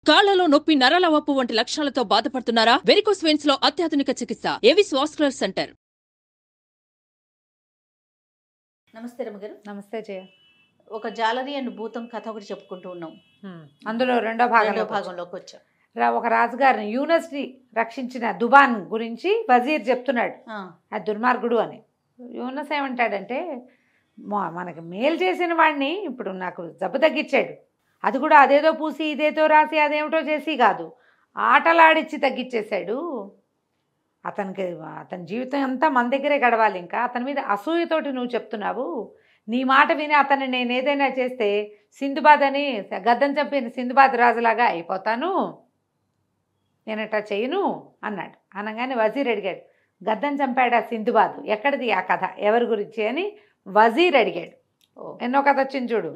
కాళ్లలో నొప్పి, నరాల వాపు వంటి లక్షణాలతో బాధపడుతున్నారా? వెరికోస్ వెయిన్స్ లో అత్యాధునిక చికిత్స ఏవిస్ వాస్కులర్ సెంటర్. నమస్తే రమగారు. నమస్తే జయ. ఒక జాలరీ అండ్ భూతం కథ ఒకటి చెప్పుకుంటూ ఉన్నాం. అందులో రెండో భాగంలోకి వచ్చాం. ఒక రాజుగారిని యూనివర్సిటీ రక్షించిన దుబాన్ గురించి వజీర్ చెప్తున్నాడు. ఆ దుర్మార్గుడు అని. యూనస్ ఏమంటాడంటే, మనకి మేలు చేసిన వాడిని ఇప్పుడు నాకు జబ్బు తగ్గించాడు, అది కూడా అదేదో పూసి ఇదేదో రాసి అదేమిటో చేసి కాదు, ఆటలాడిచ్చి తగ్గించేశాడు. అతని జీవితం అంతా మన దగ్గరే గడవాలి, ఇంకా అతని మీద అసూయతోటి నువ్వు చెప్తున్నావు. నీ మాట విని అతన్ని నేను ఏదైనా చేస్తే సింధుబాద్ అని గద్దం చంపిన సింధుబాద్ రాజులాగా అయిపోతాను, నేను అట్లా చేయను అన్నాడు. అనగానే వజీర్ అడిగాడు, గద్దం చంపాడా సింధుబాద్, ఎక్కడిది ఆ కథ, ఎవరి గురించి అని వజీర్ అడిగాడు. ఎన్నో కథ వచ్చింది చూడు.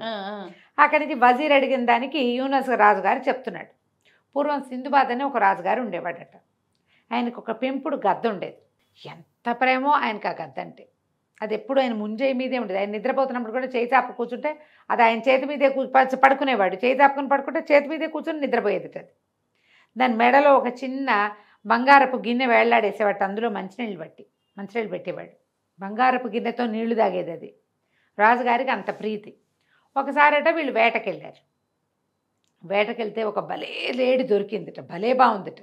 అక్కడి నుంచి వజీర్ అడిగిన దానికి యూనస్ రాజుగారు చెప్తున్నాడు. పూర్వం సింధుబాద్ అని ఒక రాజుగారు ఉండేవాడట. ఆయనకు ఒక పెంపుడు గద్ద ఉండేది. ఎంత ప్రేమో ఆయనకు ఆ గద్ద అంటే. అది ఎప్పుడు ఆయన ముంజేయి మీదే ఉండేది. ఆయన నిద్రపోతున్నప్పుడు కూడా చేయి చాపు కూర్చుంటే అది ఆయన చేతి మీదే పడుకునేవాడు. చేయి చాపుకొని పడుకుంటే చేతి మీదే కూర్చొని నిద్రపోయేది. అది దాని మెడలో ఒక చిన్న బంగారపు గిన్నె వేళ్లాడేసేవాడు. అందులో మంచినీళ్ళు పెట్టేవాడు. బంగారపు గిన్నెతో నీళ్లు తాగేది అది. రాజుగారికి అంత ప్రీతి. ఒకసారట వీళ్ళు వేటకెళ్ళారు. వేటకెళ్తే ఒక భలే లేడి దొరికిందిట. భలే బాగుందిట,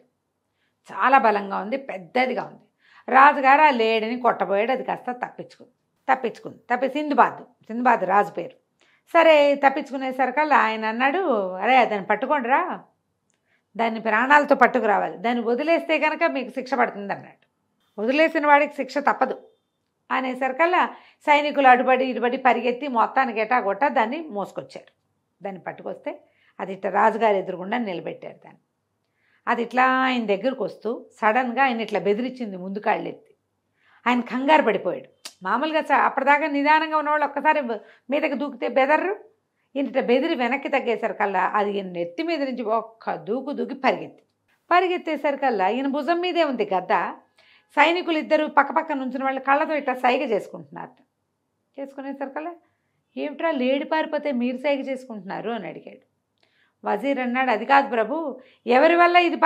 చాలా బలంగా ఉంది, పెద్దదిగా ఉంది. రాజుగారు ఆ లేడిని కొట్టబోయాడు. అది కాస్త తప్పించుకుంది. సింధుబాద్ రాజు పేరు. సరే తప్పించుకునేసరికల్లా ఆయన అన్నాడు, అరే దాన్ని పట్టుకోండిరా, దాన్ని ప్రాణాలతో పట్టుకురావాలి, దాన్ని వదిలేస్తే కనుక మీకు శిక్ష పడుతుంది అన్నాడు. వదిలేసిన వాడికి శిక్ష తప్పదు అనేసరికల్లా సైనికులు అటుబడి ఇటుబడి పరిగెత్తి మొత్తానికి ఎటాగొట్ట దాన్ని మోసుకొచ్చారు. దాన్ని పట్టుకొస్తే అది ఇట్లా రాజుగారి ఎదురుగుండా నిలబెట్టారు దాన్ని. అది ఇట్లా ఆయన దగ్గరకు వస్తూ సడన్గా ఆయన ఇట్లా బెదిరించింది ముందు కాళ్ళెత్తి. ఆయన కంగారు పడిపోయాడు. మామూలుగా అప్పటిదాకా నిదానంగా ఉన్నవాళ్ళు ఒక్కసారి మీదకి దూకితే బెదర్రు. ఈయన ఇట్లా బెదిరి వెనక్కి తగ్గేసరికల్లా అది ఈయన నెత్తి మీద నుంచి ఒక్క దూకి పరిగెత్తేసరికల్లా ఈయన భుజం మీదే ఉంది గద్ద. సైనికులు ఇద్దరు పక్కపక్క నుంచిన వాళ్ళు కళ్ళతో ఇట్లా సైగ చేసుకునేసరికల్లా ఏమిట్రా లేడి పారిపోతే మీరు సైగ చేసుకుంటున్నారు అని అడిగాడు. వజీర్ అన్నాడు, అది కాదు ప్రభు, ఎవరి వల్ల ఇది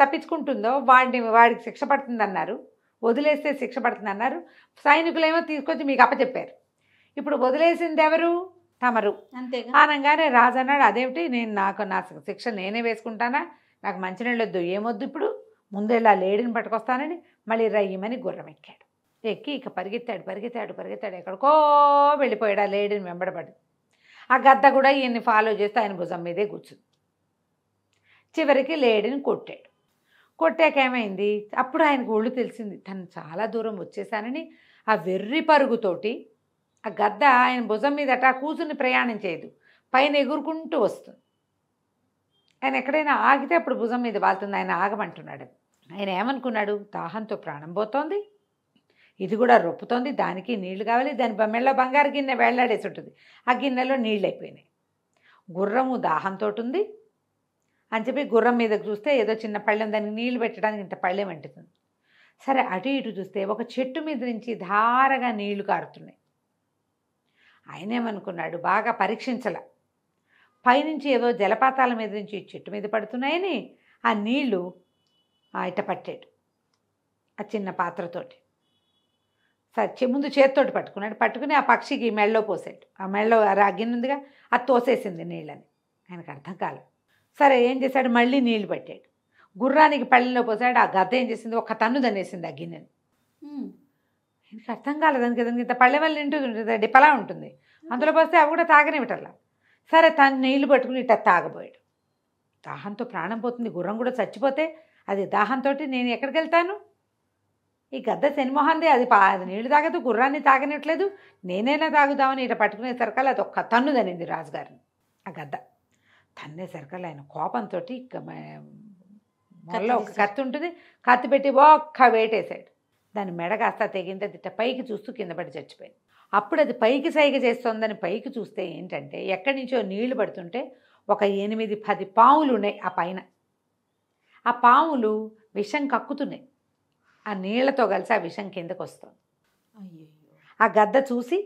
తప్పించుకుంటుందో వాడికి శిక్ష పడుతుంది అన్నారు, వదిలేస్తే శిక్ష పడుతుంది అన్నారు. సైనికులేమో తీసుకొచ్చి మీకు అప్పచెప్పారు. ఇప్పుడు వదిలేసింది ఎవరు? తమరు. అంతేగా అనగానే రాజు అన్నాడు, అదేమిటి, నా శిక్ష నేనే వేసుకుంటానా, నాకు మంచినీళ్ళు వద్దు, ఏమొద్దు, ఇప్పుడు ముందు ఇలా లేడిని పట్టుకొస్తానని మళ్ళీ రయ్యమని గుర్రం ఎక్కాడు. ఎక్కి ఇక పరిగెత్తాడు, ఎక్కడికో వెళ్ళిపోయాడు ఆ లేడిని వెంబడబడి. ఆ గద్ద కూడా ఈయన్ని ఫాలో చేస్తే ఆయన భుజం మీదే కూర్చుంది. చివరికి లేడిని కొట్టాక ఏమైంది, అప్పుడు ఆయనకు ఒళ్ళు తెలిసింది, తను చాలా దూరం వచ్చేసానని. ఆ వెర్రి పరుగుతోటి ఆ గద్ద ఆయన భుజం మీద అట్లా కూర్చుని ప్రయాణం చేయదు, పైన ఎగురుకుంటూ వస్తుంది. ఆయన ఎక్కడైనా ఆగితే అప్పుడు భుజం మీద వాళ్తుంది. ఆయన ఆగమంటున్నాడు. ఆయన ఏమనుకున్నాడు, దాహంతో ప్రాణం పోతోంది, ఇది కూడా రొప్పుతోంది, దానికి నీళ్లు కావాలి, దాని మెళ్ళ బంగారు గిన్నె వేళ్లాడేసి ఉంటుంది, ఆ గిన్నెలో నీళ్ళు అయిపోయినాయి. గుర్రము దాహంతో ఉంది అని చెప్పి గుర్రం మీదకి చూస్తే ఏదో చిన్న పళ్ళెం, దానికి నీళ్లు పెట్టడానికి ఇంత పళ్ళెం అంటుతుంది. సరే అటు ఇటు చూస్తే ఒక చెట్టు మీద నుంచి ధారగా నీళ్లు కారుతున్నాయి. ఆయన ఏమనుకున్నాడు, బాగా పరీక్షించాల, పైనుంచి ఏదో జలపాతాల మీద నుంచి చెట్టు మీద పడుతున్నాయని ఆ నీళ్లు ఇట పట్టాడు ఆ చిన్న పాత్రతోటి. సరే ముందు చేతితోటి పట్టుకుని ఆ పక్షికి మెళ్ళలో పోసాడు. ఆ మెళ్ళలో గిన్నె ఉందిగా, అది తోసేసింది నీళ్ళని. ఆయనకు అర్థం కాలేదు. సరే ఏం చేశాడు, మళ్ళీ నీళ్లు పట్టాడు, గుర్రానికి పళ్ళెంలో పోసాడు. ఆ గద్ద ఏం చేసింది, ఒక తన్ను దన్నేసింది ఆ గిన్నెని. ఆయనకి అర్థం కాలేదు, దానికి ఇంత పళ్ళె వల్ల ఉంటుంది, డిపలా ఉంటుంది, అందులో పోస్తే అవి కూడా తాగనివిటల్లా. సరే తను నీళ్లు పట్టుకుని ఇట్లా తాగబోయాడు. దాహంతో ప్రాణం పోతుంది, గుర్రం కూడా చచ్చిపోతే అది దాహంతో నేను ఎక్కడికి వెళ్తాను, ఈ గద్ద శనిమోహంది, అది నీళ్లు తాగదు, గుర్రాన్ని తాగనివ్వట్లేదు, నేనైనా తాగుదామని ఇట్లా పట్టుకునేసరికల్లా అది ఒక్క తన్ను దనింది రాజుగారిని. ఆ గద్ద తన్నేసరికల్లా ఆయన కోపంతో మొదలో ఒక కత్తి ఉంటుంది, కత్తి పెట్టి ఒక్క వేటేశాడు. దాని మెడ కాస్త తెగింది, అది ఇట్లా పైకి చూస్తూ కింద పడి చచ్చిపోయింది. అప్పుడు అది పైకి సైగ చేస్తోందని పైకి చూస్తే ఏంటంటే ఎక్కడి నుంచో నీళ్లు పడుతుంటే ఒక 8-10 పాములు ఉన్నాయి ఆ పైన. ఆ పాములు విషం కక్కుతున్నాయి, ఆ నీళ్లతో కలిసి ఆ విషం కిందకు వస్తుంది. ఆ గద్ద చూసి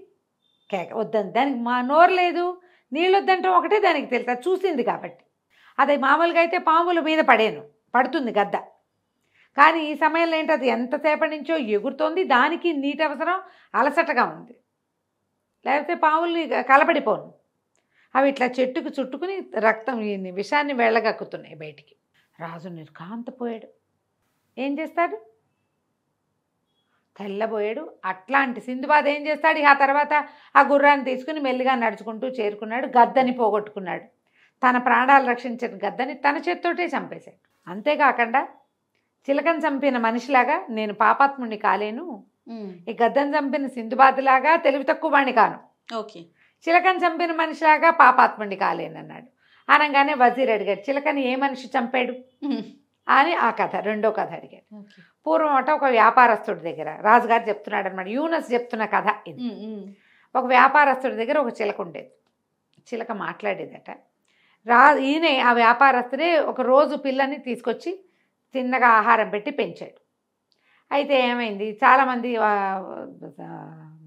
కేక వద్దని, దానికి మా నోరు లేదు, నీళ్ళు వద్దంటాం ఒకటే దానికి తెలుసు, అది చూసింది కాబట్టి. అది మామూలుగా అయితే పాముల మీద పడుతుంది గద్ద. కానీ ఈ సమయంలో ఏంటి, అది ఎంతసేపటి నుంచో ఎగురుతోంది, దానికి నీటి అవసరం, అలసటగా ఉంది. లేకపోతే పాముల్ని కలబడిపోను, అవి ఇట్లా చెట్టుకు చుట్టుకుని రక్తం విషాన్ని వెళ్ళగక్కుతున్నాయి బయటికి. రాజు నిర్కాంతపోయాడు. ఏం చేస్తాడు, తెల్లబోయాడు. అట్లాంటి సింధుబాద్ ఏం చేస్తాడు, ఆ తర్వాత ఆ గుర్రాన్ని తీసుకుని మెల్లిగా నడుచుకుంటూ చేరుకున్నాడు. గద్దని పోగొట్టుకున్నాడు. తన ప్రాణాలు రక్షించిన గద్దని తన చేత్తోటే చంపేశాడు. అంతేకాకుండా చిలకను చంపిన మనిషిలాగా నేను పాపాత్ముడిని కాలేను, ఈ గద్దని చంపిన సింధుబాద్ లాగా తెలివి తక్కువ వాడిని కాను, ఓకే, చిలకను చంపిన మనిషిలాగా పాపాత్ముడిని కాలేను అన్నాడు. అనగానే వజీర్ అడిగాడు, చిలకని ఏ మనిషి చంపాడు అని ఆ కథ, రెండో కథ అడిగాడు. పూర్వం అట ఒక వ్యాపారస్తుడి దగ్గర, రాజుగారు చెప్తున్నాడు అనమాట, యూనస్ చెప్తున్న కథ ఇది. ఒక వ్యాపారస్తుడి దగ్గర ఒక చిలక ఉండేది. చిలక మాట్లాడేదట. ఈయన ఆ వ్యాపారస్తుడే ఒక రోజు పిల్లని తీసుకొచ్చి చిన్నగా ఆహారం పెట్టి పెంచాడు. అయితే ఏమైంది, చాలామంది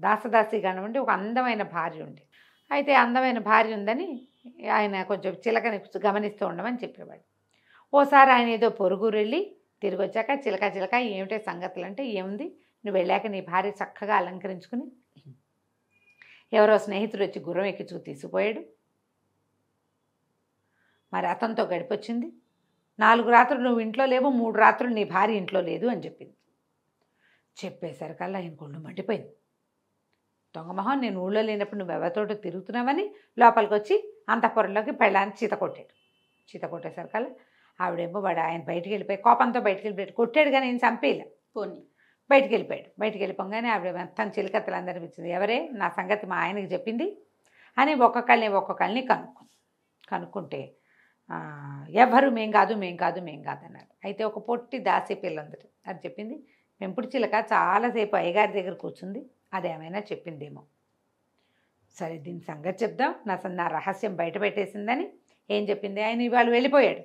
దాసదాసి కానివ్వండి, ఒక అందమైన భార్య ఉంది. అయితే అందమైన భార్య ఉందని ఆయన కొంచెం చిలకని గమనిస్తూ ఉండమని చెప్పేవాడు. ఓసారి ఆయన ఏదో పొరుగురు వెళ్ళి తిరిగి వచ్చాక, చిలక ఏమిటే సంగతులు అంటే, ఏముంది, నువ్వు వెళ్ళాక నీ భార్య చక్కగా అలంకరించుకుని ఎవరో స్నేహితుడు వచ్చి గుర్రం ఎక్కి తీసుకుపోయాడు, మరి అతనితో గడిపొచ్చింది. 4 రాత్రులు నువ్వు ఇంట్లో లేవు, 3 రాత్రులు నీ భార్య ఇంట్లో లేదు అని చెప్పింది. చెప్పేసరికల్లా ఆయన కొళ్ళు మండిపోయింది. దొంగమొహం, నేను ఊళ్ళో లేనప్పుడు నువ్వు ఎవరితోటో తిరుగుతున్నావని లోపలికి వచ్చి అంతఃపురంలోకి పెళ్ళాన్ని చీత కొట్టాడు. చీత కొట్టేసరికల్లా ఆవిడేమో ఆయన బయటికి వెళ్ళిపోయి కోపంతో బయటికి వెళ్ళిపోయాడు. కొట్టాడు కానీ నేను చంపేయలే, పోనీ బయటికి వెళ్ళిపోయాడు. బయటికి వెళ్ళిపోగానే ఆవిడ మొత్తం చిలకత్తలందరినీ ఇచ్చింది. ఎవరే నా సంగతి మా ఆయనకి చెప్పింది అని ఒక్కొక్కళ్ళని కనుక్కుంటే ఎవరు మేం కాదు అన్నారు. అయితే ఒక పొట్టి దాసి పిల్ల ఉంది, అది చెప్పింది, పెంపుడు చిలక చాలాసేపు అయ్యగారి దగ్గర కూర్చుంది, అదేమైనా చెప్పిందేమో. సరే దీని సంగతి చెప్దాం, నా రహస్యం బయట పెట్టేసిందని ఏం చెప్పింది. ఆయన ఇవాళ వెళ్ళిపోయాడు,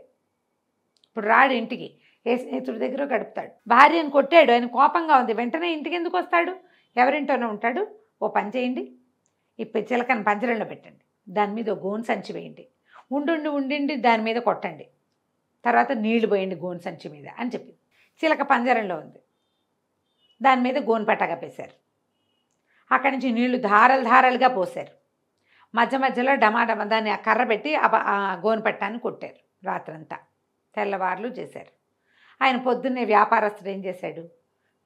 ఇప్పుడు రాడు ఇంటికి, ఏ స్నేహితుడి దగ్గర గడుపుతాడు. భార్యను కొట్టాడు, ఆయన కోపంగా ఉంది, వెంటనే ఇంటికి ఎందుకు వస్తాడు, ఎవరింటోనే ఉంటాడు. ఓ పని చేయండి, ఇప్పుడు చిలకని పంజరంలో పెట్టండి, దాని మీద ఓ గోను సంచి వేయండి, ఉండి దాని మీద కొట్టండి, తర్వాత నీళ్లు పోయండి గోను సంచి మీద అని చెప్పింది. చిలక పంజరంలో ఉంది, దాని మీద గోను పట్టగా పేశారు. అక్కడి నుంచి నీళ్లు ధారలుగా పోశారు. మధ్యలో డమాడమ దాన్ని ఆ కర్ర పెట్టి ఆ గోను పట్టాన్ని కొట్టారు. రాత్రంతా తెల్లవార్లు చేశారు. ఆయన పొద్దున్నే వ్యాపారస్తుడు ఏం చేశాడు,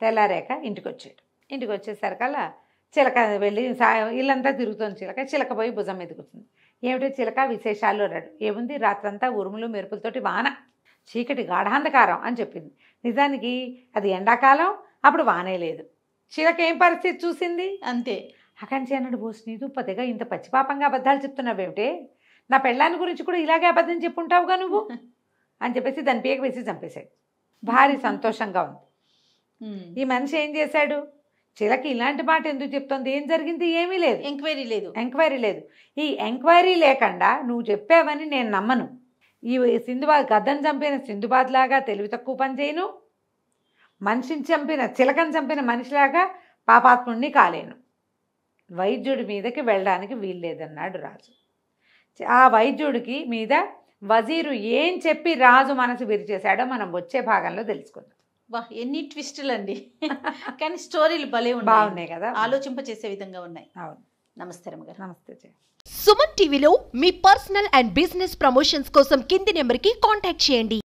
తెల్లారాక ఇంటికి వచ్చాడు. ఇంటికి వచ్చేసరికల్లా చిలక వెళ్ళి ఇల్లంతా తిరుగుతుంది. చిలక పోయి భుజం మీద కూర్చుంది. ఏమిటో చిలక విశేషాలు అన్నాడు. ఏముంది, రాత్రంతా ఉరుములు మెరుపులతోటి వాన, చీకటి గాఢాంధకారం అని చెప్పింది. నిజానికి అది ఎండాకాలం, అప్పుడు వానే లేదు. చిలక ఏం పరిస్థితి చూసింది అంతే. అక్కడి అన్నాడు, బోస్ నీదు పదిగా ఇంత పచ్చిపాపంగా అబద్ధాలు చెప్తున్నావేమిటే, నా పెళ్ళాన్ని గురించి కూడా ఇలాగే అబద్ధం చెప్పుంటావుగా నువ్వు అని చెప్పేసి దాని పీక వేసి చంపేశాడు. భారీ సంతోషంగా ఉంది. ఈ మనిషి ఏం చేశాడు, చిలక ఇలాంటి మాట ఎందుకు చెప్తోంది, ఏం జరిగింది, ఏమీ లేదు, ఎంక్వైరీ లేదు. ఈ ఎంక్వైరీ లేకుండా నువ్వు చెప్పావని నేను నమ్మను. ఈ సింధుబాద్ గద్దను చంపిన సింధుబాద్ లాగా తెలివి తక్కువ పని చేయను, మనిషిని చంపిన చిలకను చంపిన మనిషిలాగా పాపాత్ముడిని కాలేను, వైద్యుడి మీదకి వెళ్ళడానికి వీల్లేదన్నాడు రాజు. ఆ వైద్యుడికి మీద వజీరు ఏం చెప్పి రాజు మనసు విరిచేశాడో మనం వచ్చే భాగంలో తెలుసుకుందాం. వా, ఎన్ని ట్విస్టులు అండి. కానీ స్టోరీలు భలే బాగున్నాయి కదా, ఆలోచింపచేసే విధంగా ఉన్నాయి. అవును. నమస్తే రమ్మగారు. నమస్తే. సుమన్ టీవీలో మీ పర్సనల్ అండ్ బిజినెస్ ప్రమోషన్స్ కోసం కింది నెంబర్కి కాంటాక్ట్ చేయండి.